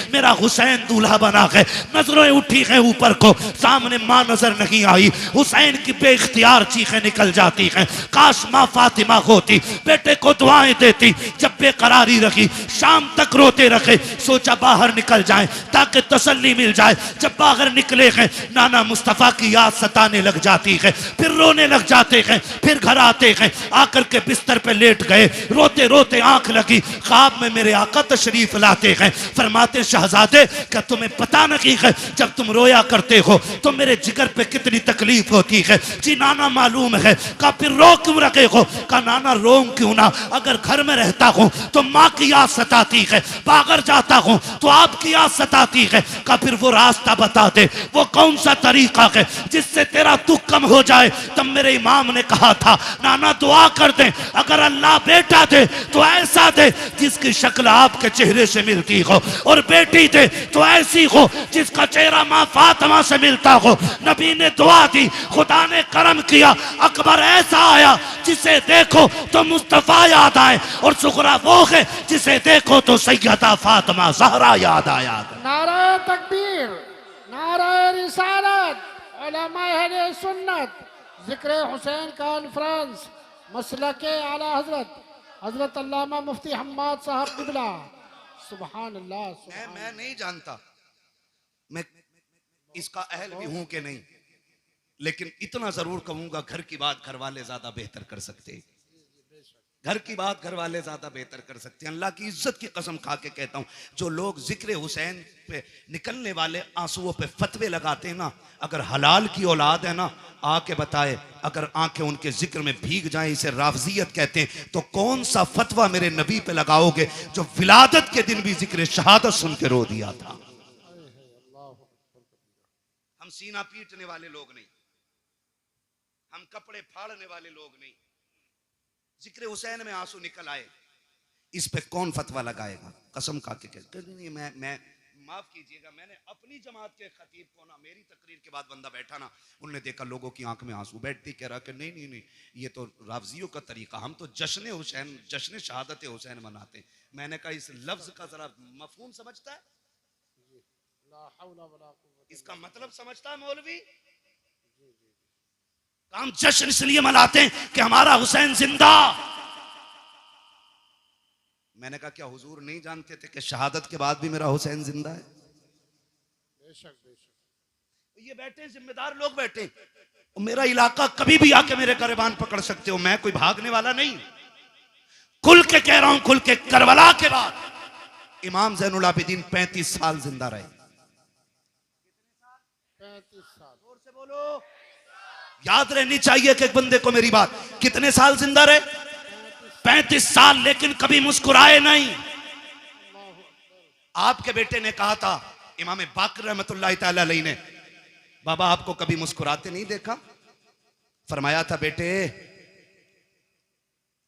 मेरा हुसैन दूल्हा बना है। नजरें उठी हैं ऊपर को, सामने माँ नजर नहीं आई। हुसैन की बेइख्तियार चीखें निकल जाती हैं। काश माँ फातिमा होती, बेटे को दुआएं देती। जब बेकरारी रखी, शाम तक रोते रखे, सोचा बाहर निकल जाए ताकि तसल्ली मिल जाए। जब बाहर निकले हैं, नाना मुस्तफा की याद सताने लग जाती है, फिर रोने लग जाते हैं। फिर घर आते हैं, आकर के बिस्तर पे लेट गए, रोते रोते आंख लगी। ख्वाब में मेरे आका तशरीफ लाते हैं, फरमाते शहजादे क्या तुम्हें पता नहीं है जब तुम रोया करते हो तो मेरे जिगर पे कितनी तकलीफ होती है। जी नाना मालूम है। का फिर रो क्यों रखे हो? का नाना रोऊं क्यों ना, अगर घर में रहता हूं तो माँ की याद सताती है, बाहर जाता हूं तो आपकी याद सताती है। का फिर वो रास्ता बता दे, वो कौन सा तरीका है जिससे तेरा दुख कम हो जाए। तब मेरे इमाम ने कहा था नाना दुआ कर दे, अगर अल्लाह बेटा दे तो ऐसा दे जिसकी शक्ल आपके चेहरे से मिलती हो, और बेटी दे तो ऐसी हो जिसका चेहरा माँ फातिमा से मिलता हो। नबी ने दुआ दी, खुदा ने करम किया, अकबर ऐसा आया जिसे देखो तो मुस्तफा याद आए, और सुगरा वो है जिसे देखो तो सैयदा फातिमा ज़हरा याद आया। नारा तकबीर, नारा रिसालत, उलमाए अहले सुन्नत, जिक्र हुसैन कॉन्फ्रेंस, मसलके आला हजरत हजरत अल्लामा मुफ्ती हम्माद साहब किबला। सुभान अल्लाह। मैं नहीं जानता मैं इसका अहल भी हूं कि नहीं, लेकिन इतना जरूर कहूंगा घर की बात घर वाले ज्यादा बेहतर कर सकते। घर की बात घर वाले ज्यादा बेहतर कर सकते हैं। अल्लाह की इज्जत की कसम खा के कहता हूं, जो लोग जिक्र हुसैन पे निकलने वाले आंसुओं पे फतवे लगाते हैं ना, अगर हलाल की औलाद है ना, आके बताए अगर आंखें उनके जिक्र में भीग जाएं, इसे राफजियत कहते हैं, तो कौन सा फतवा मेरे नबी पे लगाओगे जो विलादत के दिन भी जिक्र शहादत सुन के रो दिया था। हम सीना पीटने वाले लोग नहीं, हम कपड़े फाड़ने वाले लोग नहीं। जिक्र हुसैन में आंसू निकल आए, इस पे कौन फतवा लगाएगा? कसम खा के कहते नहीं, मैं माफ कीजिएगा, मैंने अपनी जमात के खतीब को ना, मेरी तकरीर के बाद बंदा बैठा ना, उन्होंने देखा लोगों की आंख में आंसू, बैठती कह रहा कि नहीं नहीं नहीं, ये तो राफजियों का तरीका, हम तो जश्न हुसैन, जश्न शहादत हुसैन मनाते। मैंने कहा इस लफ्ज का जरा मफहूम समझता है, इसका मतलब समझता है मौलवी? हम जश्न इसलिए मनाते हैं कि हमारा हुसैन जिंदा। मैंने कहा क्या हुजूर नहीं जानते थे कि शहादत के बाद भी मेरा हुसैन जिंदा है? बेशक बेशक। ये बैठे जिम्मेदार लोग बैठे, मेरा इलाका कभी भी आके मेरे गिरबान पकड़ सकते हो, मैं कोई भागने वाला नहीं। खुल के कह रहा हूं, खुल के, करबला के बाद इमाम ज़ैनुल आबिदीन 35 साल जिंदा रहे। 35 साल। जोर से बोलो, याद रहनी चाहिए कि एक बंदे को मेरी बात। कितने साल जिंदा रहे? 35 साल, लेकिन कभी मुस्कुराए नहीं। आपके बेटे ने कहा था, इमाम बाकर रहमतुल्लाह तआला अलैहि ने, बाबा आपको कभी मुस्कुराते नहीं देखा। फरमाया था बेटे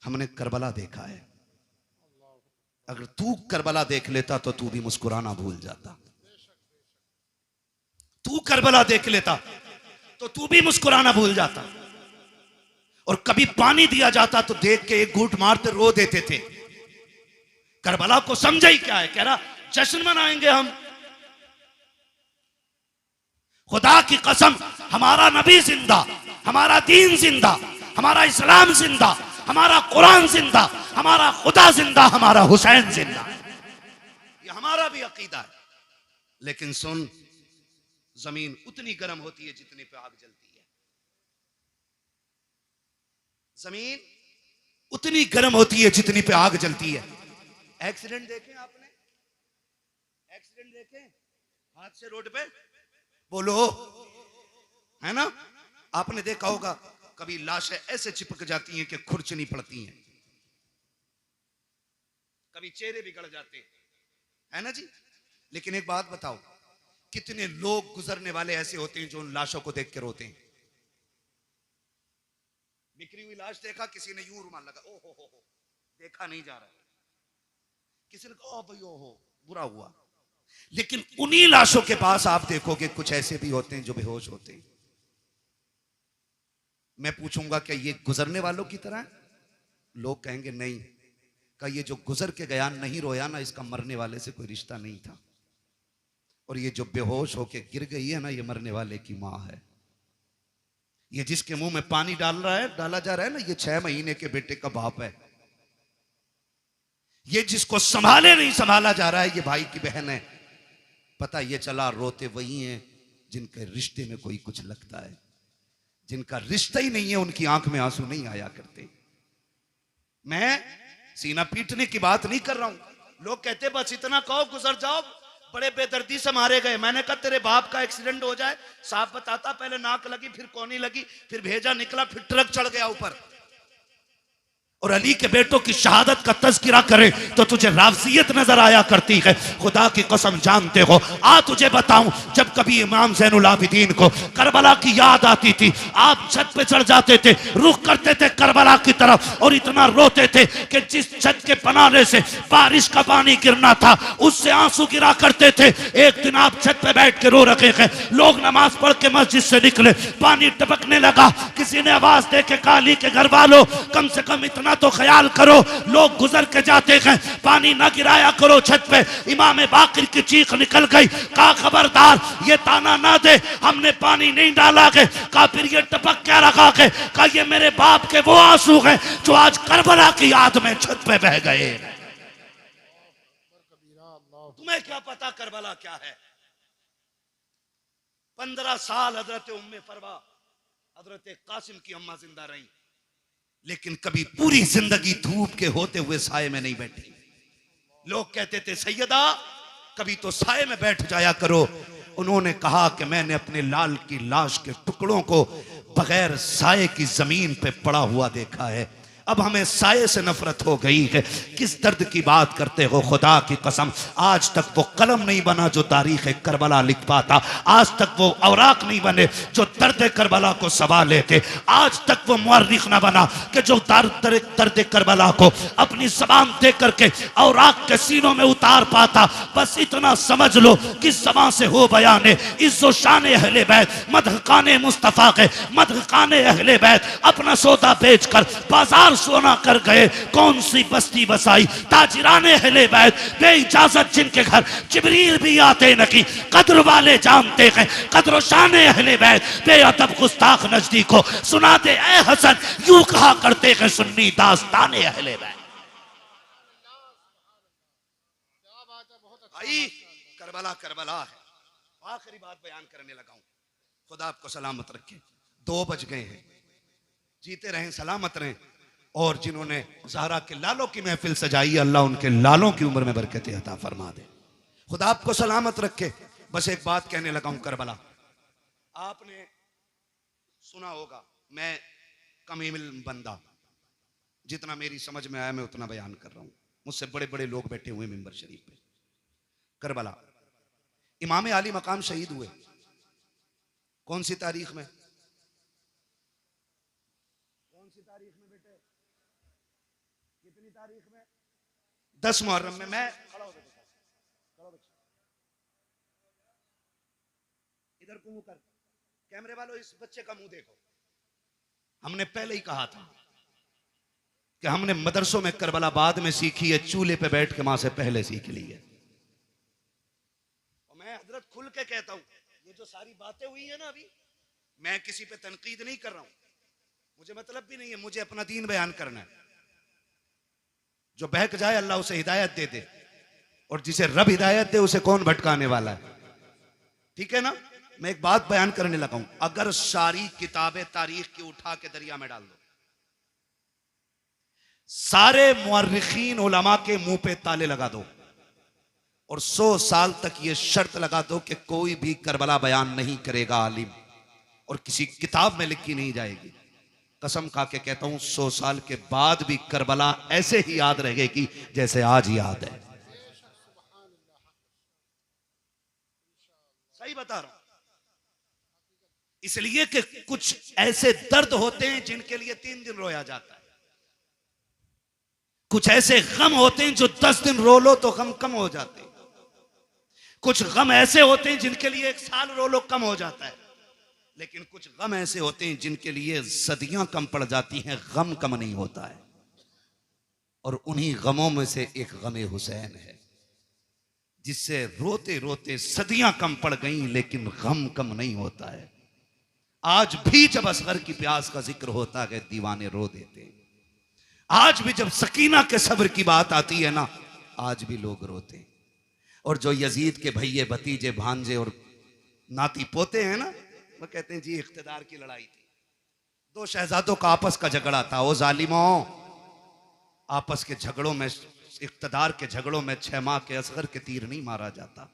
हमने करबला देखा है, अगर तू करबला देख लेता तो तू भी मुस्कुराना भूल जाता। तू करबला देख लेता तो तू भी मुस्कुराना भूल जाता। और कभी पानी दिया जाता तो देख के एक घूंट मारते रो देते थे। करबला को समझा ही क्या है, कह रहा जश्न मनाएंगे हम। खुदा की कसम, हमारा नबी जिंदा, हमारा दीन जिंदा, हमारा इस्लाम जिंदा, हमारा कुरान जिंदा, हमारा खुदा जिंदा, हमारा हुसैन जिंदा। ये हमारा भी अकीदा है। लेकिन सुन, जमीन उतनी गर्म होती है जितने पे आग जलती है। जमीन उतनी गर्म होती है जितनी पे आग जलती है। एक्सीडेंट देखे आपने? एक्सीडेंट देखे हादसे रोड पे? बोलो, है ना? आपने देखा होगा कभी लाशें ऐसे चिपक जाती हैं कि खुरचनी पड़ती हैं, कभी चेहरे बिगड़ जाते हैं, है ना जी? लेकिन एक बात बताओ, कितने लोग गुजरने वाले ऐसे होते हैं जो उन लाशों को देख के रोते हैं। बिखरी हुई लाश देखा, किसी ने यूं रुमाल लगा, ओ हो, देखा नहीं जा रहा। किसी ने कहा ओ भाई ओ हो, बुरा हुआ। लेकिन उन्हीं लाशों के पास आप देखोगे कुछ ऐसे भी होते हैं जो बेहोश होते हैं। मैं पूछूंगा क्या ये गुजरने वालों की तरह है? लोग कहेंगे नहीं। का ये जो गुजर के गया नहीं रोया ना, इसका मरने वाले से कोई रिश्ता नहीं था। और ये जो बेहोश होके गिर गई है ना, ये मरने वाले की माँ है। ये जिसके मुंह में पानी डाला जा रहा है ना, ये 6 महीने के बेटे का बाप है। ये जिसको संभाले नहीं संभाला जा रहा है, ये भाई की बहन है। पता ये चला रोते वही हैं जिनके रिश्ते में कोई कुछ लगता है। जिनका रिश्ता ही नहीं है, उनकी आंख में आंसू नहीं आया करते। मैं सीना पीटने की बात नहीं कर रहा हूं। लोग कहते बस इतना कहो गुजर जाओ, बड़े बेदर्दी से मारे गए। मैंने कहा तेरे बाप का एक्सीडेंट हो जाए, साफ बताता, पहले नाक लगी, फिर कोनी लगी, फिर भेजा निकला, फिर ट्रक चढ़ गया ऊपर। और अली के बेटों की शहादत का तज़किरा करे तो तुझे रावसियत नजर आया करती है। खुदा की कसम जानते हो, आ तुझे बताऊं, जब कभी इमाम ज़ैनुल आबिदीन को करबला की याद आती थी, आप छत पे चढ़ जाते थे, रुख करते थे करबला की तरफ और इतना रोते थे कि जिस छत के पनारे से बारिश का पानी गिरना था, उससे आंसू गिरा करते थे। एक दिन आप छत पे बैठ के रो रखे हैं, लोग नमाज पढ़ के मस्जिद से निकले, पानी टपकने लगा। किसी ने आवाज दे के कहा, अली के घर वालों, कम से कम इतना तो ख्याल करो, लोग गुजर के जाते हैं, पानी ना गिराया करो छत पे। इमाम बाकिर की चीख निकल गई, कहा खबरदार ये ताना ना दे, हमने पानी नहीं डाला के। कहा फिर ये टपक क्या रखा के? कहा ये मेरे बाप के वो आंसू हैं जो आज करबला की याद में छत पे बह गए। तुम्हें क्या पता करबला क्या है? 15 साल हजरत उम्मे फरवा, हजरत कासिम की अम्मा जिंदा रही, लेकिन कभी पूरी जिंदगी धूप के होते हुए साये में नहीं बैठी। लोग कहते थे सैयदा कभी तो साये में बैठ जाया करो। उन्होंने कहा कि मैंने अपने लाल की लाश के टुकड़ों को बगैर साये की जमीन पे पड़ा हुआ देखा है। अब हमें साये से नफरत हो गई है। किस दर्द की बात करते हो? खुदा की कसम, आज तक वो कलम नहीं बना जो तारीख करबला लिख पाता। आज तक वो औराक नहीं बने जो दर्द करबला को सवाल लेते। आज तक वो मुअर्रिख ना बना कि जो दर्द करबला को अपनी जबान दे करके औराक के सीनों में उतार पाता। बस इतना समझ लो कि जबान से हो बयाने इज्जो शान अहले बैत, मदहकाने मुस्तफा के मदहकाने अहले बैत अपना सौदा बेचकर बाजार सोना कर गए। कौन सी बस्ती बसाई ताजिराने अहले बैत, बेइजाजत जिनके घर जिब्रील भी आते नहीं। कद्र वाले जानते हैं कद्र शान अहले बैत, बेअदब गुस्ताख नजदीक को सुना दे ए हसन, यूं कहा करते हैं सुन्नी दास्ताने अहले बैत। भाई करबला करबला है। आखिरी बात बयान करने लगा हूं। खुदा आपको सलामत रखे। 2 बज गए हैं, जीते रहें, सलामत रहें। और जिन्होंने ज़हरा के लालों की महफिल सजाई, अल्लाह उनके लालों की उम्र में बरकत अता फरमा दे। खुदा आपको सलामत रखे। बस एक बात कहने लगा हूं, करबला आपने सुना होगा, मैं कम इल्म बंदा, जितना मेरी समझ में आया मैं उतना बयान कर रहा हूं। मुझसे बड़े बड़े लोग बैठे हुए मिंबर शरीफ पे। करबला इमाम आली मकाम शहीद हुए कौन सी तारीख में? कौन सी तारीख में बेटे? कितनी तारीख में? 10 मुहर्रम में। मैं खड़ा हो बेटा, खड़ा बच्चा, इधर को मुंह कर, कैमरे वालों इस बच्चे का मुंह देखो। हमने पहले ही कहा था कि हमने मदरसों में करबला बाद में सीखी है, चूल्हे पे बैठ के मां से पहले सीख ली है। और मैं हजरत खुल के कहता हूं, ये जो सारी बातें हुई है ना अभी, मैं किसी पे तनकीद नहीं कर रहा हूं, मुझे मतलब भी नहीं है, मुझे अपना दीन बयान करना है। जो बहक जाए अल्लाह उसे हिदायत दे दे, और जिसे रब हिदायत दे उसे कौन भटकाने वाला है? ठीक है ना? मैं एक बात बयान करने लगा हूं, अगर सारी किताबें तारीख की उठा के दरिया में डाल दो, सारे मुअर्रिखीन उलमा के मुंह पे ताले लगा दो, और 100 साल तक ये शर्त लगा दो कि कोई भी करबला बयान नहीं करेगा आलिम, और किसी किताब में लिखी नहीं जाएगी। कसम खा के कहता हूं 100 साल के बाद भी करबला ऐसे ही याद रहेगी जैसे आज याद है। सही बता रहा हूं। इसलिए कि कुछ ऐसे दर्द होते हैं जिनके लिए 3 दिन रोया जाता है, कुछ ऐसे गम होते हैं जो 10 दिन रो लो तो गम कम हो जाते हैं, कुछ गम ऐसे होते हैं जिनके लिए 1 साल रो लो कम हो जाता है, लेकिन कुछ गम ऐसे होते हैं जिनके लिए सदियां कम पड़ जाती हैं, गम कम नहीं होता है। और उन्हीं गमों में से एक गमे हुसैन है। जिससे रोते रोते सदियां कम पड़ गईं लेकिन गम कम नहीं होता है। आज भी जब असगर की प्यास का जिक्र होता है दीवाने रो देते हैं। आज भी जब सकीना के सब्र की बात आती है ना, आज भी लोग रोते हैं। और जो यजीद के भैये भतीजे भांजे और नाती पोते हैं ना, वो कहते हैं जी इख्तिदार की लड़ाई थी, दो शहजादों का आपस का झगड़ा था। वो जालिमों, आपस के झगड़ों में, इख्तिदार के झगड़ों में 6 माह के असगर के तीर नहीं मारा जाता,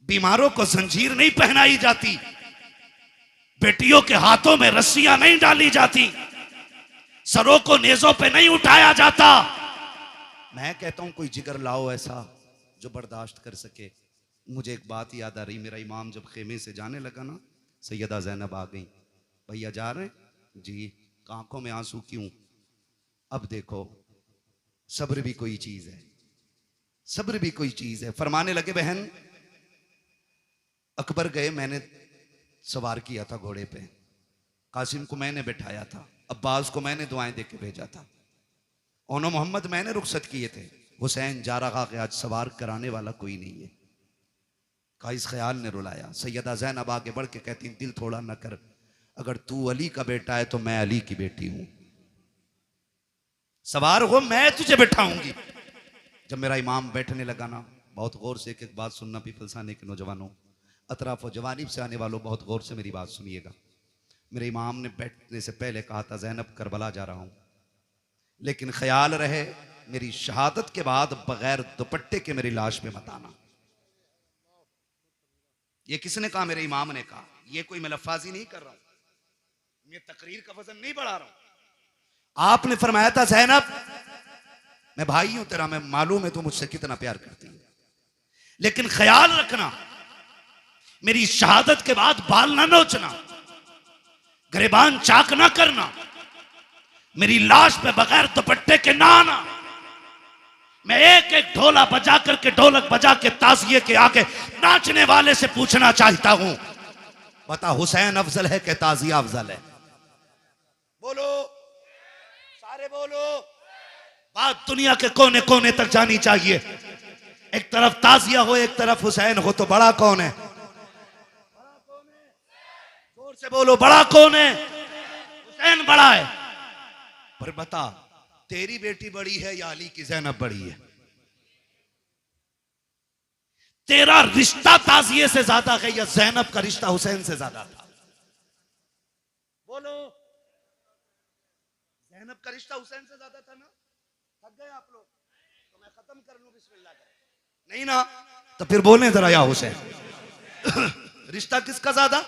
बीमारों को जंजीर नहीं पहनाई जाती, बेटियों के हाथों में रस्सियां नहीं डाली जाती, सरों को नेजों पे नहीं उठाया जाता। मैं कहता हूं कोई जिगर लाओ ऐसा जो बर्दाश्त कर सके। मुझे एक बात याद आ रही, मेरा इमाम जब खेमे से जाने लगा ना, सैयदा ज़ैनब आ गई, भैया जा रहे हैं जी, आंखों में आंसू क्यों? अब देखो सब्र भी कोई चीज है, सब्र भी कोई चीज है। फरमाने लगे बहन अकबर गए, मैंने सवार किया था घोड़े पे, कासिम को मैंने बिठाया था, अब्बास को मैंने दुआएं दे के भेजा था, ओनो मोहम्मद मैंने रुखसत किए थे, हुसैन जा रहा कि आज सवार कराने वाला कोई नहीं है। का इस ख्याल ने रुलाया। सैयदा ज़ैनब आगे बढ़ के कहती दिल थोड़ा न कर, अगर तू अली का बेटा है तो मैं अली की बेटी हूं, सवार हो मैं तुझे बैठाऊंगी। जब मेरा इमाम बैठने लगा ना, बहुत गौर से एक एक बात सुनना पीपल्स आने के नौजवानों, अतराफ और जवानीब से आने वालों, बहुत गौर से मेरी बात सुनिएगा। मेरे इमाम ने बैठने से पहले कहा था ज़ैनब करबला जा रहा हूं, लेकिन ख्याल रहे मेरी शहादत के बाद बगैर दुपट्टे के मेरी लाश पे मत आना। ये किसने कहा? मेरे इमाम ने कहा। ये कोई मैं लफ्फाजी नहीं कर रहा हूं, मैं तकरीर का वजन नहीं बढ़ा रहा हूं। आपने फरमाया था ज़ैनब मैं भाई हूं तेरा, मैं मालूम है तू मुझसे कितना प्यार करती है, लेकिन ख्याल रखना मेरी शहादत के बाद बाल ना नोचना, गिरबान चाक ना करना, मेरी लाश पे बगैर दुपट्टे के ना आना। मैं एक एक ढोला बजा करके, ढोलक बजा के ताजिए के आगे नाचने वाले से पूछना चाहता हूं, बता हुसैन अफजल है कि ताजिया अफजल है? बोलो सारे बोलो। बात दुनिया के कोने कोने तक जानी चाहिए। एक तरफ ताजिया हो, एक तरफ हुसैन हो, तो बड़ा कौन है? जोर से बोलो, बड़ा कौन है? हुसैन बड़ा है। पर बता तेरी बेटी बड़ी है या अली की ज़ैनब बड़ी है? तेरा रिश्ता ताजिए से ज्यादा है या ज़ैनब का रिश्ता हुसैन से ज्यादा था? बोलो। ज़ैनब का रिश्ता हुसैन से ज्यादा था ना? थक गए आप लोग? तो मैं खत्म कर लूं बिस्मिल्लाह कर। नहीं ना? तो फिर बोलने जरा या हुसैन। रिश्ता किसका ज्यादा?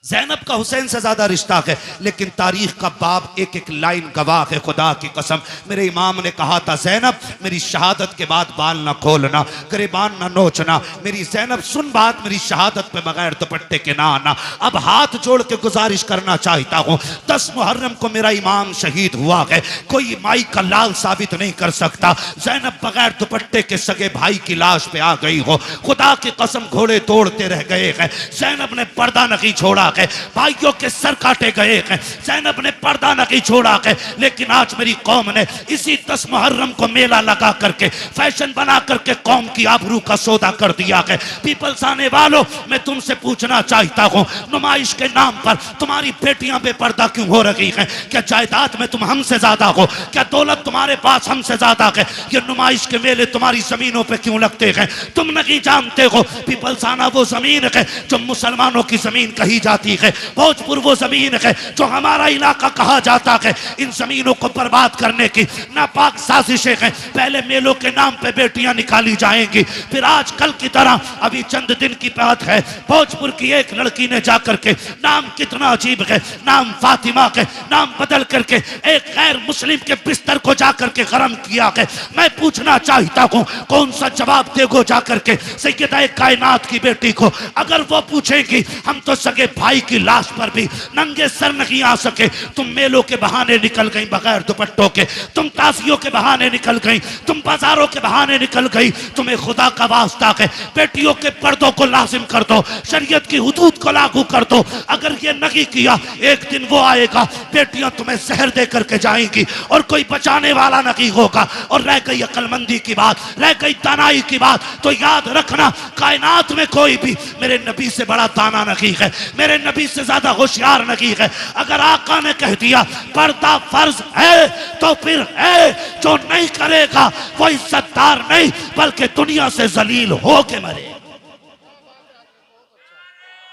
ज़ैनब का हुसैन से ज्यादा रिश्ता है, लेकिन तारीख का बाब एक एक लाइन गवाह है। खुदा की कसम मेरे इमाम ने कहा था ज़ैनब मेरी शहादत के बाद बाल ना खोलना, गिरबान ना नोचना, मेरी ज़ैनब सुन बात, मेरी शहादत पे बगैर दुपट्टे के ना आना। अब हाथ जोड़ के गुजारिश करना चाहता हूँ, 10 मुहर्रम को मेरा इमाम शहीद हुआ है, कोई माई का लाल साबित नहीं कर सकता ज़ैनब बगैर दुपट्टे के सगे भाई की लाश पे आ गई हो। खुदा की कसम घोड़े तोड़ते रह गए हैं, ज़ैनब ने पर्दा नहीं छोड़ा है, भाइयों के सर काटे गए हैं, ज़ैनब ने पर्दा नहीं छोड़ा है। लेकिन आज मेरी कौम ने इसी 10 मुहर्रम को मेला लगा करके, फैशन बना करके कौम की आबरू का सौदा कर दिया है। पीपल्स आने वालों, मैं तुमसे पूछना चाहता हूं, नुमाइश के नाम पर तुम्हारी बेटियां बेपर्दा क्यों हो रही हैं? क्या जायदाद में तुम हमसे ज्यादा हो? क्या दौलत तुम्हारे पास हमसे ज्यादा है? ये नुमाइश के मेले तुम्हारी जमीनों पे क्यों लगते हैं? तुम नहीं जानते हो पीपल्स आना वो जमीन है जो मुसलमानों की जमीन कही जाती है, भोजपुर वो जमीन है जो हमारा इलाका कहा जाता है। इन जमीनों को बर्बाद करने की नापाक साजिशें हैं। पहले मेलों के नाम पे बेटियां निकाली जाएंगी, फिर आज कल की तरह अभी चंद दिन की बात है, भोजपुर की एक लड़की ने जाकर के, नाम कितना अजीब है, नाम फातिमा के नाम बदल करके एक गैर मुस्लिम के बिस्तर को जाकर के गरम किया है। मैं पूछना चाहता हूं कौन सा जवाब देगो जाकर के सैयदा कायनात की बेटी को? अगर वो पूछेगी हम तो सगे भाई की लाश पर भी नंगे सर नहीं आ सके। तुम मेलों के बहाने निकल गई बगैर दुपट्टों के, तुम ताजियों के बहाने निकल गई, तुम बाजारों के बहाने निकल गई। तुम्हें खुदा का वास्ता है बेटियों के पर्दों को लाजिम कर दो, शरीयत की हुदूद को लागू कर दो। अगर ये नहीं किया, एक दिन वो आएगा बेटियां तुम्हें जहर दे करके जाएंगी और कोई बचाने वाला नहीं होगा। और रह गई अक्लमंदी की बात, रह गई दानाई की बात, तो याद रखना कायनात में कोई भी मेरे नबी से बड़ा दाना नहीं है, मेरे नबी से ज्यादा होशियार नहीं है। अगर आका ने कह दिया पर्दा फर्ज है तो फिर है, जो नहीं करेगा वो इज्जतदार नहीं बल्कि दुनिया से जलील हो के मरे।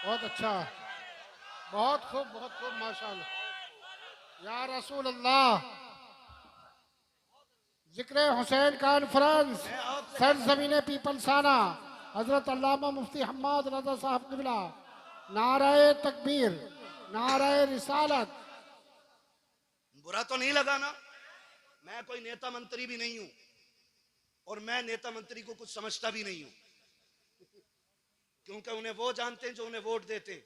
बहुत अच्छा, बहुत खूब माशाअल्लाह। या रसूल अल्लाह, जिक्र हुसैन कॉन्फ्रेंस सरजमीन पीपलसाना, हजरत अल्लामा मुफ्ती हम्माद रजा साहब क़िबला, नाराए तकबीर, नाराए रिसालत। बुरा तो नहीं लगा ना? मैं कोई नेता मंत्री भी नहीं हूं और मैं नेता मंत्री को कुछ समझता भी नहीं हूं, क्योंकि उन्हें वो जानते हैं जो उन्हें वोट देते हैं,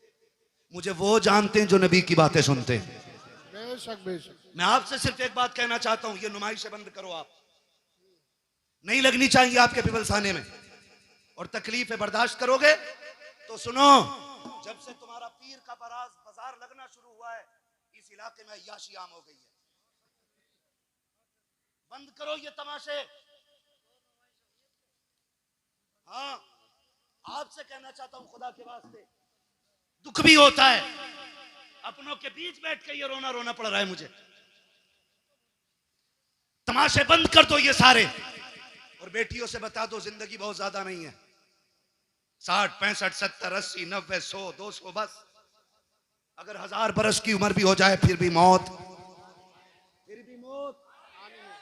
मुझे वो जानते हैं जो नबी की बातें सुनते हैं। बेशक बेशक। मैं आपसे सिर्फ एक बात कहना चाहता हूं, ये नुमाइशें बंद करो। आप नहीं लगनी चाहिए आपके पिपलसाने में, और तकलीफें बर्दाश्त करोगे तो सुनो, जब से तुम्हारा पीर का बाजार लगना शुरू हुआ है इस इलाके में अय्याशी आम हो गई है। बंद करो ये तमाशे। हाँ, आपसे कहना चाहता हूं खुदा के वास्ते, दुख भी होता है, अपनों के बीच बैठ के ये रोना रोना पड़ रहा है मुझे। तमाशे बंद कर दो ये सारे, और बेटियों से बता दो जिंदगी बहुत ज्यादा नहीं है, 60 65 70 80 90 100 200 बस। अगर 1000 बरस की उम्र भी हो जाए फिर भी मौत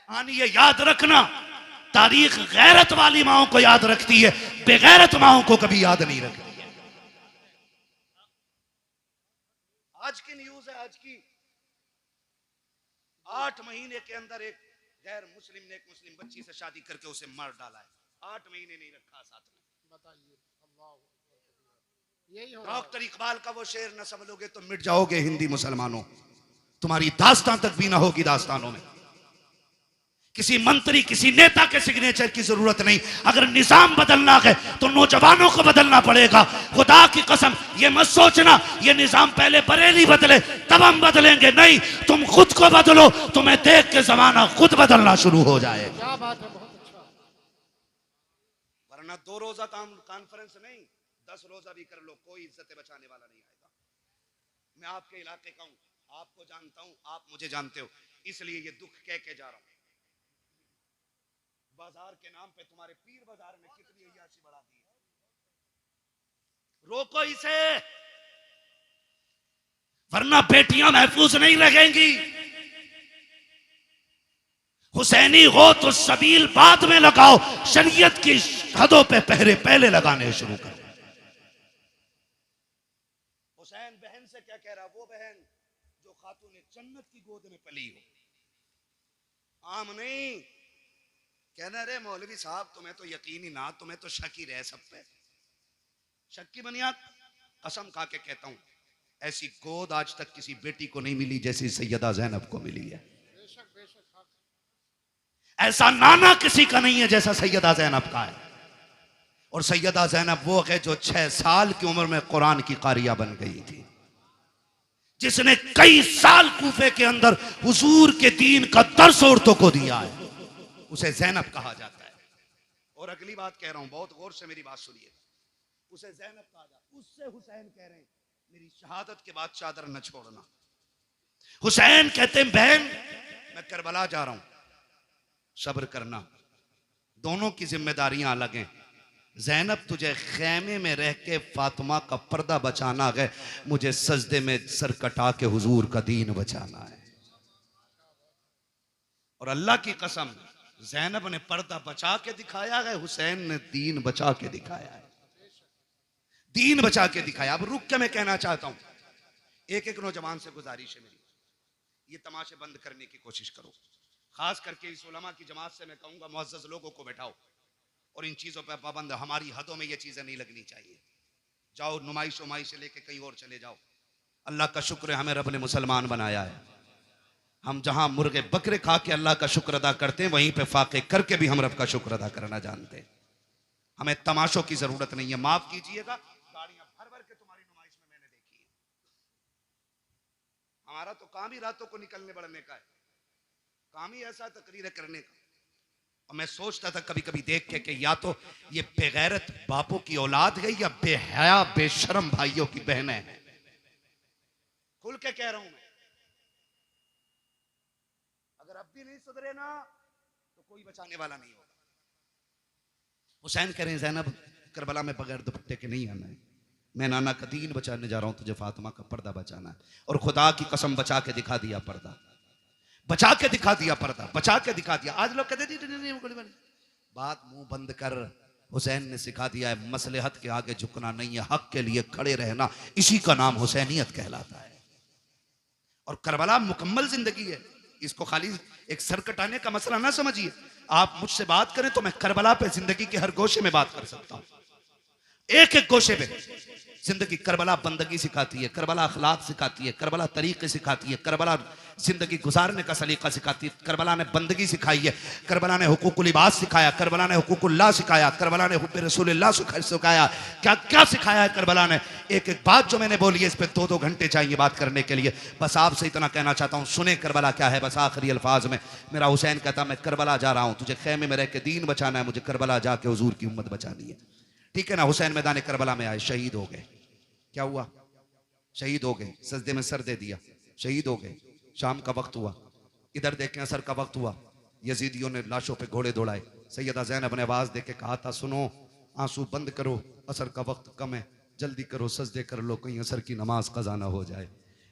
आनी है। याद रखना, तारीख गैरत वाली माओं को याद रखती है, बेगैरत माओं को कभी याद नहीं रखती है। आज की न्यूज है, आज की 8 महीने के अंदर एक गैर मुस्लिम ने एक मुस्लिम बच्ची से शादी करके उसे मार डाला है। 8 महीने नहीं रखा साथ में। बताइए, यही हो रहा है। डॉक्टर इकबाल का वो शेर न समझोगे तो मिट जाओगे हिंदी मुसलमानों, तुम्हारी दास्तान तक भी ना होगी दास्तानों में। किसी मंत्री किसी नेता के सिग्नेचर की जरूरत नहीं। अगर निजाम बदलना है तो नौजवानों को बदलना पड़ेगा। खुदा की कसम ये मत सोचना ये निजाम पहले बरेली बदले तब हम बदलेंगे, नहीं, तुम खुद को बदलो, तुम्हें देख के जमाना खुद बदलना शुरू हो जाए। क्या बात है, बहुत अच्छा। वरना 2 रोजा कॉन्फ्रेंस नहीं, 10 रोजा भी कर लो, कोई इज्जत बचाने वाला नहीं आएगा। मैं आपके इलाके का हूं, आपको जानता हूं, आप मुझे जानते हो, इसलिए ये दुख कह के जा रहा हूं। बाजार के नाम पे तुम्हारे पीर बाजार ने कितनी अय्याशी बढ़ा दी है। रोको इसे, वरना बेटियां महफूज नहीं रहेंगी। हुसैनी हो तो सबील बाद में लगाओ, शरीयत की हदों पे पहरे पहले लगाने शुरू करो। हुसैन बहन से क्या कह रहा, वो बहन जो खातून जन्नत की गोद में पली हो, आम नहीं। कहना रे मौलवी साहब तुम्हें तो यकीन ही ना, तुम्हें तो शक ही रहे सब पे। शक की बुनियाद कसम खा के कहता हूं, ऐसी गोद आज तक किसी बेटी को नहीं मिली जैसी सैयदा ज़ैनब को मिली है। ऐसा नाना किसी का नहीं है जैसा सैयदा ज़ैनब का है। और सैयदा ज़ैनब वो है जो 6 साल की उम्र में कुरान की कारिया बन गई थी, जिसने कई साल कूफे के अंदर हुजूर के दीन का दर्स औरतों को दिया है, उसे ज़ैनब कहा जाता है। और अगली बात कह रहा हूं, बहुत गौर से मेरी बात सुनिए, उसे ज़ैनब कहा जाता है, उससे हुसैन कह रहे हैं मेरी शहादत के बाद चादर न छोड़ना। हुसैन कहते हैं बहन मैं करबला जा रहा हूं, सब्र करना, दोनों की जिम्मेदारियां अलग हैं। ज़ैनब तुझे खैमे में रह के फातिमा का पर्दा बचाना है, मुझे सजदे में सर कटा के हुजूर का दीन बचाना है। और अल्लाह की कसम ज़ैनब ने पर्दा बचा के दिखाया है, हुसैन ने दीन बचा के दिखाया है, दीन बचा के दिखाया। अब रुक के मैं कहना चाहता हूं, एक एक नौजवान से गुजारिश है मेरी, ये तमाशे बंद करने की कोशिश करो। खास करके इस उलमा की जमात से मैं कहूंगा मुअज़्ज़ज़ लोगों को बैठाओ और इन चीजों पर पाबंद, हमारी हदों में ये चीजें नहीं लगनी चाहिए। जाओ नुमाइश उमाइश से लेके कहीं और चले जाओ, अल्लाह का शुक्र है हमें रब ने मुसलमान बनाया है। हम जहां मुर्गे बकरे खा के अल्लाह का शुक्र अदा करते हैं, वहीं पे फाके करके भी हम रब का शुक्र अदा करना जानते हैं। हमें तमाशों की जरूरत नहीं है। माफ कीजिएगा, गाड़ियां भर भर के तुम्हारी नुमाइश में मैंने देखी है। हमारा तो काम ही रातों को निकलने बढ़ने का है, काम ही ऐसा तकरीरें करने का। और मैं सोचता था कभी कभी देख के कि या तो ये बेगैरत बापों की औलाद है या बेहया बेशरम भाइयों की बहनें हैं। खुल के कह रहा हूं मैं, अगर अब भी नहीं सुधरे ना तो कोई बचाने वाला नहीं होगा। हुसैन कह रहे हैं ज़ैनब करबला में बगैर दुपट्टे के नहीं आना है, मैं नाना का दीन बचाने जा रहा हूं, तुझे फातिमा का पर्दा बचाना है। और खुदा की कसम बचा के दिखा दिया पर्दा, बचा के दिखा दिया पर्दा, बचा के दिखा दिया। आज लोग कहते नहीं, बात मुंह बंद कर। हुसैन ने सिखा दिया है मसलहत के आगे झुकना नहीं है, हक के लिए खड़े रहना, इसी का नाम हुसैनियत कहलाता है। और करबला मुकम्मल जिंदगी है, इसको खाली एक सर कटाने का मसला ना समझिए। आप मुझसे बात करें तो मैं करबला पे जिंदगी के हर गोशे में बात कर सकता हूं, एक एक गोशे पे जिंदगी। करबला बंदगी सिखाती है, करबला अखलाक सिखाती है, करबला तरीके सिखाती है, करबला जिंदगी गुजारने का सलीका सिखाती है। करबला ने बंदगी सिखाई है, करबला ने हुकूकुल इबाद सिखाया, करबला ने हुकूकुल्लाह सिखाया, करबला ने हुब्बे रसूलिल्लाह सिखाया। क्या क्या सिखाया है करबला ने। एक एक बात जो मैंने बोली है इस पे 2-2 घंटे चाहिए बात करने के लिए। बस आपसे इतना कहना चाहता हूँ, सुने करबला क्या है। बस आखिरी अल्फाज में मेरा हुसैन कहता, मैं करबला जा रहा हूँ, तुझे खेमे में रह के दीन बचाना है, मुझे करबला जाके हुजूर की उम्मत बचानी है। ठीक है ना। हुसैन मैदान करबला में आए, शहीद हो गए। क्या हुआ? शहीद हो गए, सजदे में सर दे दिया, शहीद हो गए। शाम का वक्त हुआ, इधर देखें असर का वक्त हुआ, यजीदियों ने लाशों पे घोड़े दौड़ाए। सैयदा ज़ैनब ने आवाज दे के कहा था, सुनो आंसू बंद करो, असर का वक्त कम है, जल्दी करो, सजदे कर लो, कहीं असर की नमाज कज़ा ना हो जाए।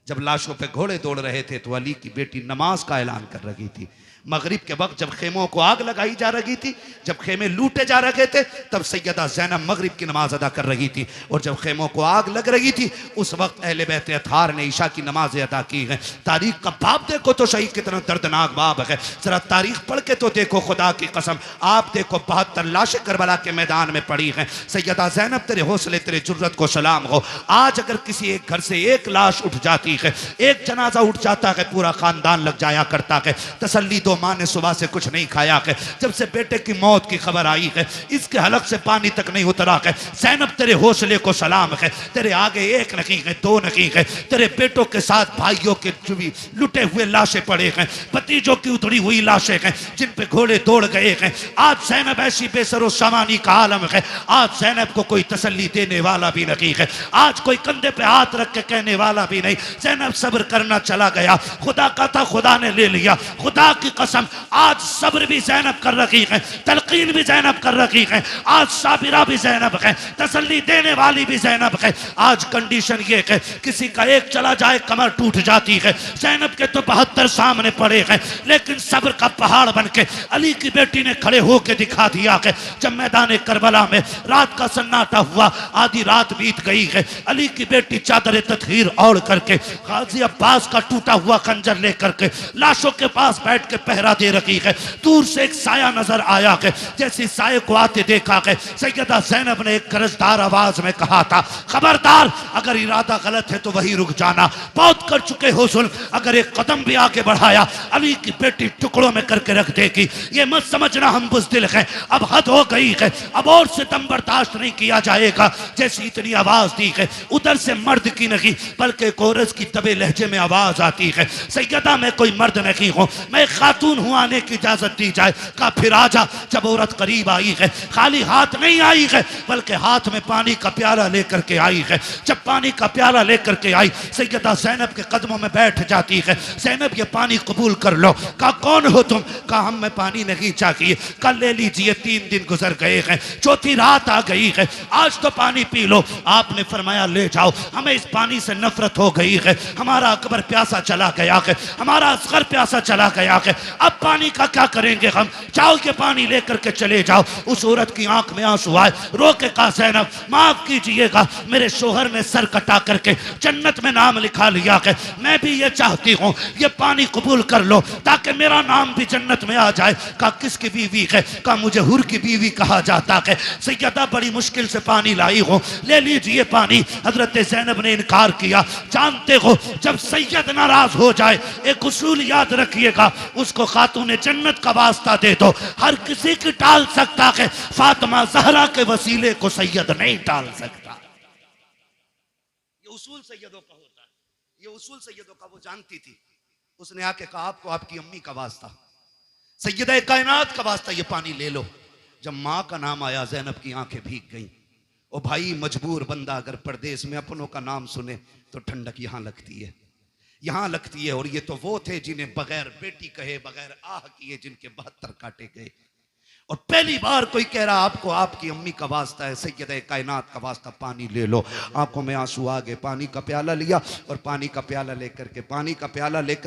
जब लाशों पे घोड़े दौड़ रहे थे तो अली की बेटी नमाज का ऐलान कर रही थी। मगरिब के वक्त जब खेमों को आग लगाई जा रही थी, जब खेमे लूटे जा रहे थे, तब सैयदा ज़ैनब मगरिब की नमाज अदा कर रही थी। और जब खेमों को आग लग रही थी उस वक्त अहले बैत अतार ने ईशा की नमाज अदा की है। तारीख का बाप देखो तो सही कितना दर्दनाक बाप है। जरा तारीख पढ़ के तो देखो, खुदा की कसम आप देखो 72 लाशें करबला के मैदान में पड़ी हैं। सैयदा ज़ैनब तेरे हौसले तेरे जुर्रत को सलाम हो। आज अगर किसी एक घर से एक लाश उठ जाती है, एक जनाजा उठ जाता है, पूरा खानदान लग जाया करता है। तसल्ली दो, माँ ने सुबह से कुछ नहीं खाया है, जब से बेटे की मौत की खबर आई है इसके हलक से पानी तक नहीं उतरा है। ज़ैनब तेरे हौसले को सलाम है। तेरे आगे एक नहीं है, 2 नहीं है, तेरे बेटों के साथ भाइयों के भी लुटे हुए लाशें पड़े हैं, भतीजों की उतरी हुई लाशें हैं जिन पे घोड़े दौड़ गए हैं। आज ज़ैनब ऐसी बेसरो सामानी का आलम है। आज ज़ैनब को कोई तसल्ली देने वाला भी नहीं है, आज कोई कंधे पे हाथ रख के कहने वाला भी नहीं। ज़ैनब सब्र करना चला गया, खुदा का था खुदा ने ले लिया। खुदा की कसम आज सब्र भी ज़ैनब कर रही है, तलकीन भी ज़ैनब कर रही है, आज साबिरा भी ज़ैनब है, तसल्ली देने वाली भी ज़ैनब है। आज कंडीशन ये है किसी का एक चला जाए कमर टूट जाती है। ज़ैनब के तो 72 सामने पड़े हैं, लेकिन सब्र का पहाड़ बन के अली की बेटी ने खड़े होकर दिखा दिया है। जब मैदान करबला में रात का सन्नाटा हुआ, आधी रात बीत गई है, अली की बेटी चादर तत्हीर ओढ़ करके गाजी अब्बास का टूटा हुआ खंजर लेकर के लाशों के पास बैठ के पहरा दे रखी है। दूर से एक साया नजर आया है, जैसे साये को आते देखा है, सैयदा ज़ैनब ने एक गरजदार आवाज में कहा था, खबरदार अगर इरादा गलत है तो वही रुक जाना, बहुत कर चुके हो जुल्म, अगर एक कदम भी आगे बढ़ाया अली की बेटी टुकड़ों में करके रख देगी। ये मत समझना हम बुज़दिल हैं, अब हद हो गई है, अब और सितम बर्दाश्त नहीं किया जाएगा। जैसी इतनी आवाज दी है, उधर से मर्द की नहीं बल्कि कोरस की दबे लहजे में आवाज आती है, सैयदा मैं कोई मर्द नहीं हूँ, मैं खातून हूँ, आने की इजाजत दी जाए। का फिर आजा। जब औरत करीब आई है, खाली हाथ नहीं आई है बल्कि हाथ में पानी का प्याला लेकर के आई है। जब पानी का प्याला लेकर के आई, सैयदा ज़ैनब के कदमों में बैठ जाती है। ज़ैनब ये पानी कबूल कर लो। कहा कौन हो तुम? कहा हम में पानी नहीं चाहिए, कल ले लीजिए, 3 दिन गुजर गए हैं, 4थी रात आ गई है, आज तो पानी पी लो। आपने फरमाया ले जाओ, हमें इस पानी से नफरत हो गई है, हमारा अकबर प्यासा चला गया है, हमारा असगर प्यासा चला गया है, अब पानी का क्या करेंगे हम, जाओ के पानी लेकर के चले जाओ। उस औरत की आंख में आंसू आए, रो के कहा ज़ैनब माफ कीजिएगा, मेरे शोहर ने सर कटा करके जन्नत में नाम लिखा लिया है, मैं भी ये चाहती हूँ ये पानी कबूल कर लो ताकि मेरा नाम भी जन्नत में आ जाए। कहा किसकी बीवी है? कहा मुझे हुर की बीवी कहा जाता है। सैयदा बड़ी मुश्किल से पानी लाई हो, ले लीजिए पानी। हजरत ज़ैनब ने इनकार किया, जानते देखो जब सैयद नाराज हो जाए एक उसूल याद रखिएगा, उसको खातून जन्नत का वास्ता दे दो। हर किसी की टाल सकता है, फातिमा ज़हरा के वसीले को सैयद नहीं टाल सकता। ये उसूल सैयदों का होता है, ये उसूल सैयदों का वो जानती थी। उसने आके कहा आपको आपकी अम्मी का वास्ता, सैयदा कायनात का वास्ता, ये पानी ले लो। जब माँ का नाम आया ज़ैनब की आंखें भीग गईं। ओ भाई, मजबूर बंदा अगर परदेश में अपनों का नाम सुने तो ठंडक यहाँ लगती है, यहाँ लगती है। और ये तो वो थे जिन्हें बगैर बेटी कहे बगैर आह किए जिनके 72 काटे गए। और पहली बार कोई कह रहा आपको आपकी अम्मी का वास्ता है, सैयदा कायनात का वास्ता, पानी ले लो। आंखों में आंसू आ गए, पानी का प्याला लिया और पानी का प्याला लेकर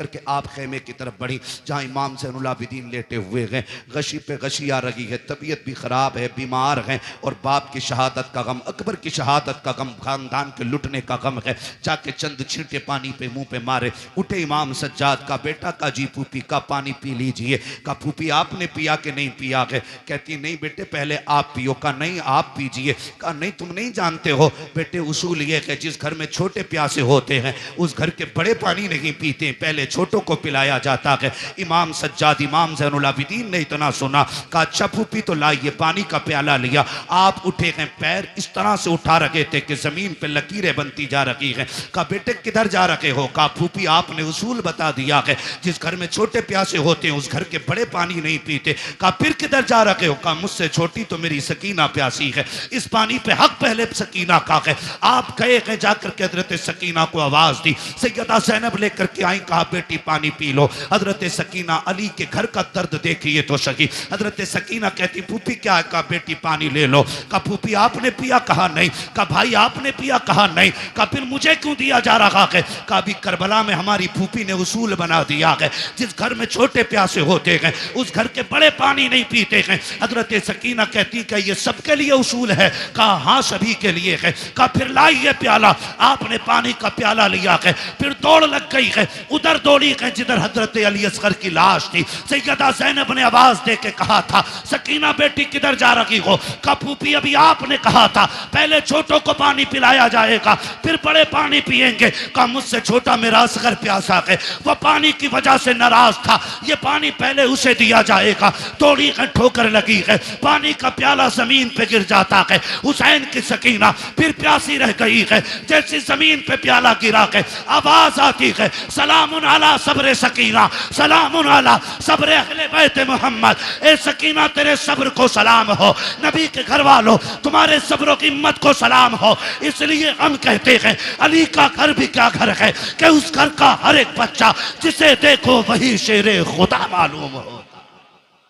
के आप खेमे की तरफ बढ़ी जहां इमाम ज़ैनुल आबिदीन लेटे हुए हैं। गशी पे गशी आ रही है, तबीयत भी खराब है, बीमार हैं और बाप की शहादत का गम, अकबर की शहादत का गम, खानदान के लुटने का गम है। जाके चंद छींटे पानी पे मुंह पे मारे। उठे इमाम सज्जाद का बेटा का, जी फूफी का पानी पी लीजिए। का फूफी आपने पिया कि नहीं पिया है? कहती नहीं बेटे पहले आप पियो। का नहीं आप पीजिए। का नहीं तुम नहीं जानते हो बेटे, उसूल ये है जिस घर में छोटे प्यासे होते हैं उस घर के बड़े पानी नहीं पीते, पहले छोटों को पिलाया जाता है। इमाम सज्जाद इमाम ज़ैनुल आबिदीन ने इतना सुना, कहा अच्छा फूफी तो लाइए। पानी का प्याला लिया। आप उठे हैं, पैर इस तरह से उठा रखे थे कि जमीन पे लकीरें बनती जा रही हैं। कहा बेटे किधर जा रखे हो? कहा फूफी आपने उसूल बता दिया है, जिस घर में छोटे प्यासे होते हैं उस घर के बड़े पानी नहीं पीते। कहा फिर किधर जा रखे हो? कहा मुझसे छोटी तो मेरी सकीना प्यासी है, इस पानी पे हक पहले सकीना का है। आप गए हैं, जाकर के हजरत सकीना को आवाज दी। सैयदा ज़ैनब लेकर के आई, कहा बेटी पानी पी लो। हजरत सकीना अली के घर का दर्द देखिए तो सही। हजरत सकीना कहती फूफी क्या है? कहा बेटी पानी ले लो। कहा फूफी आपने पिया? कहा नहीं। कहा भाई आपने पिया? कहा नहीं। कहा फिर मुझे क्यों दिया जा रहा है? कहा अभी करबला में हमारी फूफी ने उसूल बना दिया है, जिस घर में छोटे प्यासे होते हैं उस घर के बड़े पानी नहीं पीते हैं। हजरत सकीना कहती कि ये सबके लिए उसूल है? कहा हाँ सभी के लिए है। कहा फिर लाइए प्याला। आपने पानी का प्याला लिया है, फिर दौड़ लग गई है, उधर दौड़ी है जिधर हजरत अली असगर की लाश थी। सैयदा ज़ैनब ने आवाज दे के कहा था सकीना बेटी किधर जा रही हो? कहा फूफी अभी आपने कहा था पहले छोटों को पानी पिलाया जाएगा फिर बड़े पानी पिएंगे। कहा मुझसे छोटा मेरा असगर प्यासा है, वह पानी की वजह से नाराज था, ये पानी पहले उसे दिया जाएगा। दौड़ी है, ठोकर लगी है, पानी का प्याला जमीन पे गिर जाता है। हुसैन की सकीना फिर प्यासी रह गई है। जैसे जमीन पे प्याला गिरा है आवाज आती है सलामुन अला सब्र सकीना, सलामुन अला सब्र अहले बैत मोहम्मद। ए सकीना तेरे सब्र को सलाम हो, नबी के घर वालों तुम्हारे सब्र की हिम्मत को सलाम हो। इसलिए हम कहते हैं अली का घर भी क्या घर है कि उस घर का हर एक बच्चा जिसे देखो वही शेरे खुदा मालूम हो।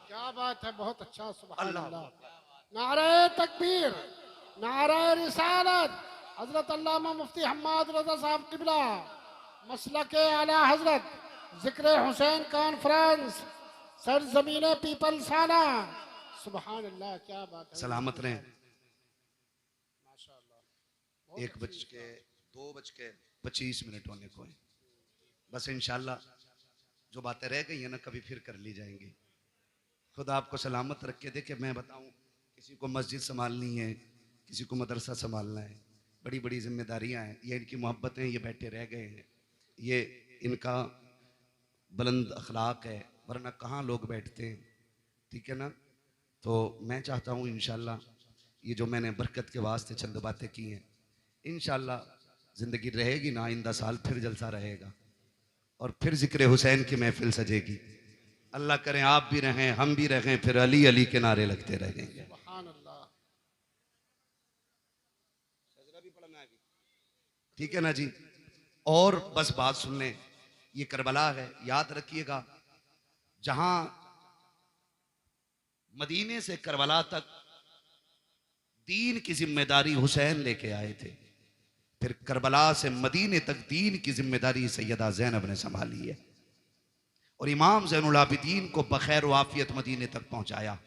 क्या बात है, बहुत अच्छा, सुभान अल्लाह। नारे तकबीर, नारे रिसालत, हजरत अल्लामा मुफ्ती हम्माद रज़ा साहब किबला, मसलके आला हजरत, जिक्र हुसैन कॉन्फ्रेंस, सरजमीने पीपल साना। सुभान अल्लाह, क्या बात है। सलामत रहें। माशाअल्लाह। 1:02:25 होने को है। बस इंशाल्लाह जो बातें रह गई है ना कभी फिर कर ली जाएंगी। खुदा आपको सलामत रख के देखे। मैं बताऊं किसी को मस्जिद संभालनी है, किसी को मदरसा संभालना है, बड़ी बड़ी जिम्मेदारियां हैं। ये इनकी मोहब्बतें, ये बैठे रह गए हैं, ये इनका बुलंद अखलाक है, वरना कहाँ लोग बैठते हैं। ठीक है ना? तो मैं चाहता हूँ इंशाल्लाह ये जो मैंने बरकत के वास्ते चंद बातें की हैं, इंशाल्लाह ज़िंदगी रहेगी ना, आइंदा साल फिर जलसा रहेगा और फिर जिक्र हुसैन की महफिल सजेगी। अल्लाह करें आप भी रहें, हम भी रहें, फिर अली अली के नारे लगते रहेंगे। सुभान अल्लाह। ठीक है ना जी? और बस बात सुन लें, ये करबला है, याद रखिएगा। जहां मदीने से करबला तक दीन की जिम्मेदारी हुसैन लेके आए थे, फिर करबला से मदीने तक दीन की जिम्मेदारी सैयदा ज़ैनब ने संभाली है और इमाम ज़ैनुल आबिदीन को बखैर व आफियत मदीने तक पहुंचाया।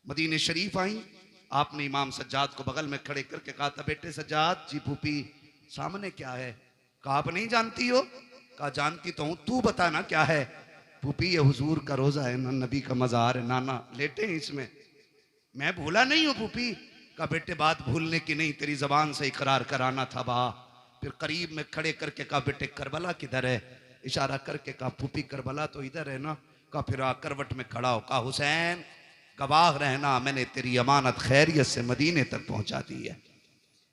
मदीने शरीफ आई, आपने इमाम सज्जाद को बगल में खड़े करके कहा था बेटे सज्जाद जी फूफी सामने क्या है? कहा आप नहीं जानती हो? कहा जानती तो हूं, तू बता ना क्या है? फूफी ये हुजूर का रोजा है ना, नबी का मजार है, नाना लेटे हैं इसमें। मैं भूला नहीं हूं फूफी। कहा बेटे बात भूलने की नहीं, तेरी जबान से इकरार कराना था बा। फिर करीब में खड़े करके कहा बेटे करबला किधर है, इशारा करके कहा फूफी करबला तो इधर है ना। कहा फिर करवट में खड़ा हो कहा हुसैन गवाह रहना, मैंने तेरी अमानत खैरियत से मदीने तक पहुंचा दी है,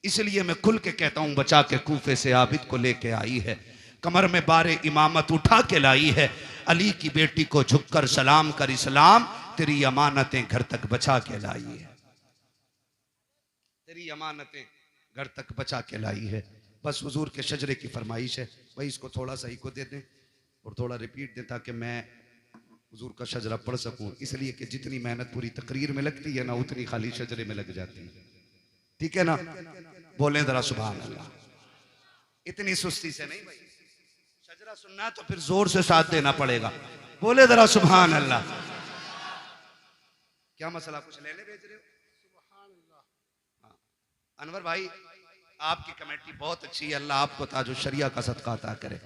इसलिए मैं खुल के कहता हूं बचा के कूफे से आबिद को लेके आई है, कमर में बारे इमामत उठा के लाई है, अली की बेटी को झुककर सलाम कर इस्लाम, तेरी अमानतें घर तक बचा के लाई है, तेरी अमानतें घर तक बचा के लाई है। बस हुजूर के शजरे की फरमाइश है भाई, इसको थोड़ा सा ही को दे दें और थोड़ा रिपीट दें ताकि मैं हुजूर का शजरा पढ़ सकूं, इसलिए कि जितनी मेहनत पूरी तकरीर में लगती है ना उतनी खाली शजरे में लग जाती है, ठीक है ना। बोलें जरा सुभान अल्लाह। इतनी सुस्ती से नहीं भाई, शजरा सुनना है तो फिर जोर से साथ देना पड़ेगा। बोले जरा सुभान अल्लाह। क्या मसला, कुछ लेने भेज रहे हो? हाँ। अनवर भाई आपकी कमेटी बहुत अच्छी है, अल्लाह आपको ताजो शरिया का सदका अता करे,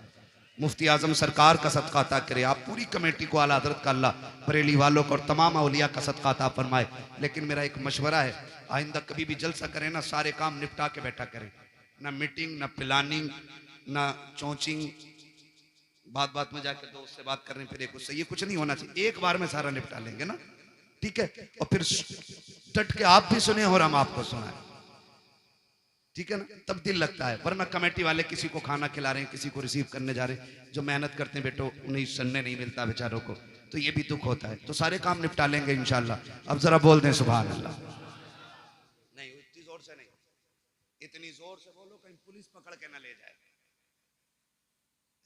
मुफ्ती आजम सरकार का सदका अता करे, आप पूरी कमेटी को आला हज़रत का अल्लाह बरेली वालों को और तमाम औलिया का सदका अता फरमाए। लेकिन मेरा एक मशवरा है, आइंदा कभी भी जलसा करें ना सारे काम निपटा के बैठा करें, ना मीटिंग ना प्लानिंग ना चौचिंग, बात बात में जाकर दोस्त से बात करने फिर एक उससे, ये कुछ नहीं होना चाहिए, एक बार में सारा निपटा लेंगे ना, ठीक है। और फिर डट के आप भी सुने और हम आपको सुनाए, ठीक है ना, तब दिल लगता है। वरना कमेटी वाले किसी को खाना खिला रहे हैं, किसी को रिसीव करने जा रहे हैं, जो मेहनत करते हैं बेटो उन्हें सुनने नहीं मिलता बेचारों को, तो ये भी दुख होता है। तो सारे काम निपटा लेंगे इंशाल्लाह। अब जरा बोल दें सुभान अल्लाह। नहीं इतनी जोर से नहीं, इतनी जोर से बोलो कहीं पुलिस पकड़ के न ले जाए,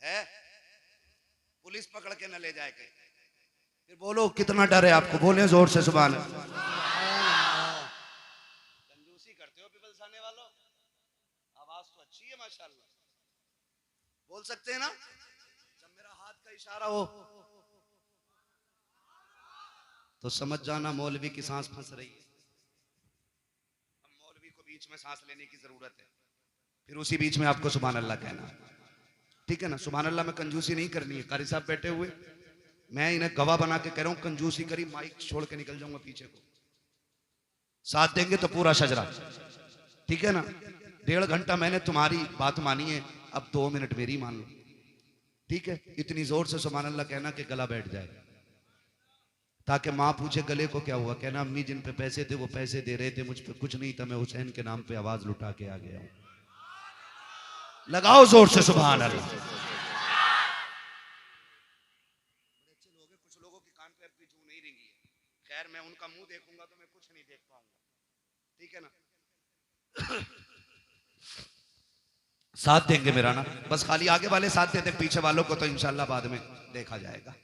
है पुलिस पकड़ के न ले जाए कहीं। फिर बोलो कितना डर है आपको, बोले जोर से सुभान अल्लाह। कंजूसी करते हो पीपल्स आने वालों, आवाज तो अच्छी है माशाल्लाह, बोल सकते हैं ना। जब मेरा हाथ का इशारा हो तो समझ जाना मौलवी की सांस फंस रही है। अब मौलवी को बीच में सांस लेने की जरूरत है, फिर उसी बीच में आपको सुभान अल्लाह कहना, ठीक है ना। सुभान अल्लाह में कंजूसी नहीं करनी है। कारी साहब बैठे हुए, मैं इन्हें गवाह बना के कह रहा हूं, कंजूसी करी माइक छोड़ के निकल जाऊंगा पीछे को, साथ देंगे तो पूरा शजरा, ठीक है ना। 1.5 घंटा मैंने तुम्हारी बात मानी है, अब 2 मिनट मेरी मान लो, ठीक है। इतनी जोर से सुभान अल्लाह कहना कि गला बैठ जाए, ताकि माँ पूछे गले को क्या हुआ, कहना अम्मी जिन पे पैसे थे वो पैसे दे रहे थे, मुझ पे कुछ नहीं था, मैं हुसैन के नाम पे आवाज लुटा के आ गया हूं। लगाओ जोर से सुभान अल्लाह। अच्छे लोग हैं, कुछ लोगों के कान पे अब भी जू नहीं रेंगी है, खैर मैं उनका मुंह देखूंगा तो मैं कुछ नहीं देख पाऊंगा, ठीक है ना। साथ देंगे मेरा ना, बस खाली आगे वाले साथ देते, पीछे वालों को तो इंशाल्लाह बाद में देखा जाएगा,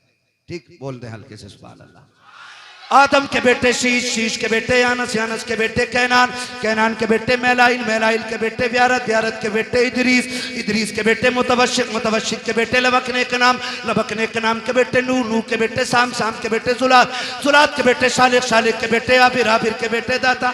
ठीक। बोल दे हल्के से सुभान अल्लाह। आदम के बेटे शीश, शीश के बेटे यानस, यानस के बेटे कैनान, कैनान के बेटे मैलाइल, मैलाइल के बेटे व्यारत, व्यारत के बेटे इदरीस, इदरीस के बेटे मुतवशिक, मुतवशिक के बेटे लबकने के नाम, लबकने के नाम के बेटे नूह, नूह के बेटे साम, साम के बेटे जुलात, जुलात के बेटे शालिक, शालिक के बेटे आबिर, आबिर के बेटे दाता,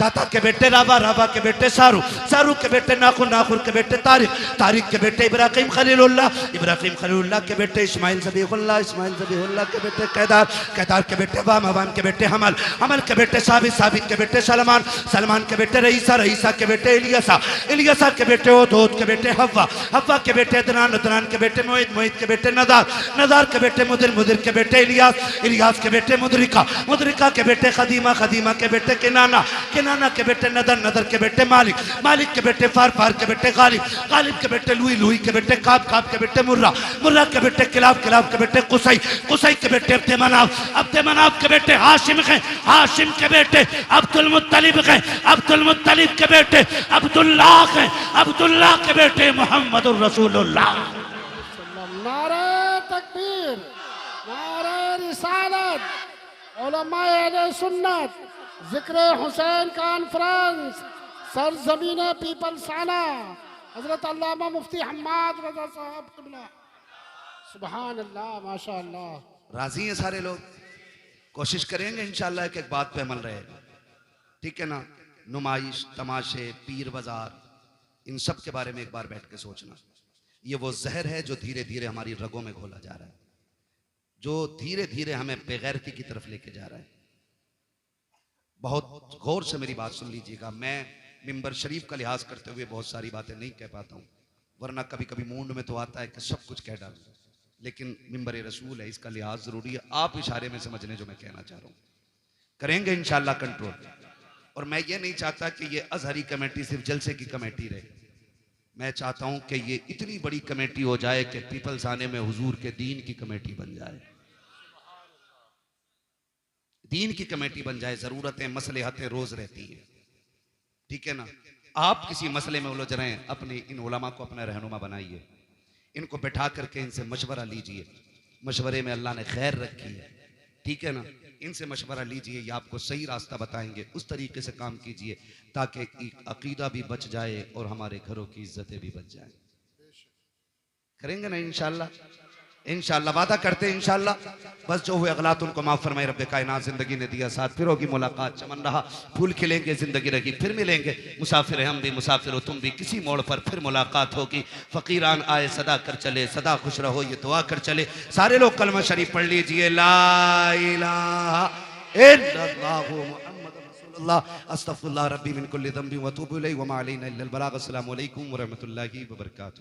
दाता के बेटे राबा, राबा के बेटे सारू, सारू के बेटे नाखुर, नाखुर के बेटे तारिक, तारिक के बेटे इब्राहिम खलीलुल्लाह, इब्राहिम खलीलुल्लाह के बेटे इस्माइल ज़बीहुल्लाह, इस्माइल ज़बीहुल्लाह के बेटे कैदार, कैदार के बेटे वाम, वाम के बेटे हमल, हमल के बेटे साबित, साबित के बेटे सलमान, सलमान के बेटे रईसा, रईसा के बेटे इलियासा, इलियासा के बेटे ओदोद के बेटे हव्वा, हव्वा के बेटे अदनान, अदनान के बेटे मोहित, मोहित के बेटे नदार, नदार के बेटे मुदिर, मुदिर के बेटे इलियास, इलियास के बेटे मुदरिका, मुदरिका के बेटे खदीमा, खदीमा के बेटे किनाना, किनाना के बेटे नदर, नदर के बेटे मालिक, मालिक के बेटे फार, फार के बेटे गालिब, गालिब के बेटे लुई, लुई के बेटे काब, काब के बेटे मुर्रा, मुर्रा के बेटे किलाब, किलाब के बेटे कुसई, कुसई के बेटे अब्दे मनाफ, अब्दे मनाफ के बेटे हाशिम हैं, हाशिम के बेटे अब्दुल मुत्तलिब हैं, अब्दुल मुत्तलिब के बेटे अब्दुल्लाह हैं, अब्दुल्लाह के बेटे मोहम्मदुर रसूलुल्लाह। नारे तकबीर, नारे रिसालत, उलमाए अहले सुन्नत, जिक्र हुसैन कॉन्फ्रेंस, सरजमीन पीपलसाना, हजरत अल्लामा मुफ्ती हम्माद रजा साहब क़िबला। सुभान अल्लाह, माशा अल्लाह। राजी हैं सारे लोग, कोशिश करेंगे इंशाल्लाह एक एक बात पे अमल रहे, ठीक है ना। नुमाइश, तमाशे, पीर बाजार, इन सब के बारे में एक बार बैठ के सोचना। ये वो जहर है जो धीरे धीरे हमारी रगों में घोला जा रहा है, जो धीरे धीरे हमें बेगैरती की तरफ लेके जा रहा है। बहुत गौर से मेरी बात सुन लीजिएगा। मैं मिंबर शरीफ का लिहाज करते हुए बहुत सारी बातें नहीं कह पाता हूँ, वरना कभी कभी मूड में तो आता है कि सब कुछ कह डालूं, लेकिन मिंबर रसूल है, इसका लिहाज जरूरी है। आप इशारे में समझ लें जो मैं कहना चाह रहा हूँ, करेंगे इंशाल्लाह कंट्रोल। और मैं ये नहीं चाहता कि ये अजहरी कमेटी सिर्फ जलसे की कमेटी रहे, मैं चाहता हूं कि ये इतनी बड़ी कमेटी हो जाए कि पीपल्स आने में हुजूर के दीन की कमेटी बन जाए, दीन की कमेटी बन जाए। जरूरतें मसलहतें रोज रहती हैं, ठीक है ना। आप किसी मसले में उलझ रहे हैं, अपने इन उलमा को अपना रहनुमा बनाइए, इनको बैठा करके इनसे मशवरा लीजिए, मशवरे में अल्लाह ने खैर रखी है, ठीक है ना। इनसे मशवरा लीजिए, ये आपको सही रास्ता बताएंगे, उस तरीके से काम कीजिए ताकि अकीदा भी बच जाए और हमारे घरों की इज्जतें भी बच जाए। करेंगे ना इंशाल्लाह, इंशाल्लाह वादा करते हैं इंशाल्लाह। बस जो हुए अगलात उनको माफ फरमाए रब्बे कायनात। जिंदगी ने दिया साथ, फिर होगी मुलाकात, चमन रहा फूल खिलेंगे, जिंदगी रही फिर मिलेंगे। मुसाफिर हम भी मुसाफिर हो तुम भी, किसी मोड़ पर फिर मुलाकात होगी। फकीरान आए सदा कर चले, सदा खुश रहो ये दुआ कर चले। सारे लोग कलमा शरीफ पढ़ लीजिए, ला इलाहा इल्लल्लाहु मुहम्मदुर रसूलुल्लाह अस्तगफिरुल्लाह रब्बी मिन कुल्ली ज़ंबि व अतूबु इलैहि व मा अलैना इल्लल बलाग। अस्सलामु अलैकुम व रहमतुल्लाहि व बरकातुहू।